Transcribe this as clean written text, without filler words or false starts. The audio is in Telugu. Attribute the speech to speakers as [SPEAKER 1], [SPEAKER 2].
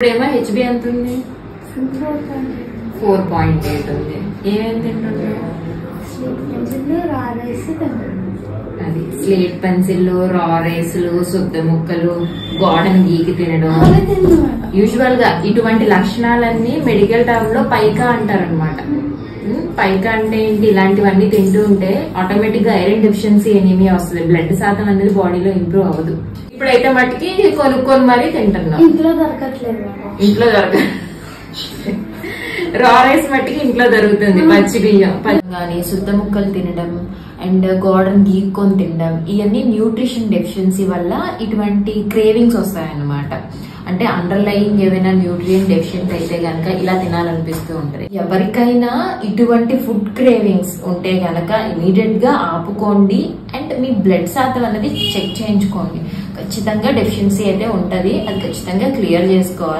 [SPEAKER 1] ఇప్పుడేమో హెచ్బి ఎంత ఉంది? 4.8 ఉంది. ఏమేమి తింటున్నావు? అది స్లేట్ పెన్సిల్, రా రైస్లు, శుద్ధ ముక్కలు, గోడను గీకి తినడం. యూజువల్ గా ఇటువంటి లక్షణాలన్నీ మెడికల్ టర్మ్ లో పైకా అంటారనమాట. పైకా అంటే ఏంటి? ఇలాంటివన్నీ తింటూ ఉంటే ఆటోమేటిక్ గా ఐరన్ డెఫిషియన్సీ ఎనీమియా వస్తుంది. బ్లడ్ శాతం అనేది బాడీలో ఇంప్రూవ్ అవ్వదు. ఇప్పుడైతే మట్టికి కొనుక్కొని మరీ తింటున్నాం.
[SPEAKER 2] ఇంట్లో దొరకట్లేదు.
[SPEAKER 1] ఇంట్లో రా రైస్ మట్టికి ఇంట్లో దొరుకుతుంది. పచ్చి బియ్యం కానీ శుద్ధ ముక్కలు తినడం అండ్ గోడను గీక్కొని తినడం, ఇవన్నీ న్యూట్రిషన్ డెఫిషియన్సీ వల్ల ఇటువంటి క్రేవింగ్స్ వస్తాయన్నమాట. అంటే అండర్లయింగ్ ఏమైనా న్యూట్రియం డెఫిషియెంట్ అయితే గనక ఇలా తినాలనిపిస్తూ ఉంటది. ఎవరికైనా ఇటువంటి ఫుడ్ క్రేవింగ్స్ ఉంటే గనక ఇమీడియట్ గా ఆపుకోండి అండ్ మీ బ్లడ్ శాతం అనేది చెక్ చేయించుకోండి. ఖచ్చితంగా డెఫిషియన్సీ అయితే ఉంటది, అది ఖచ్చితంగా క్లియర్ చేసుకోవాలి.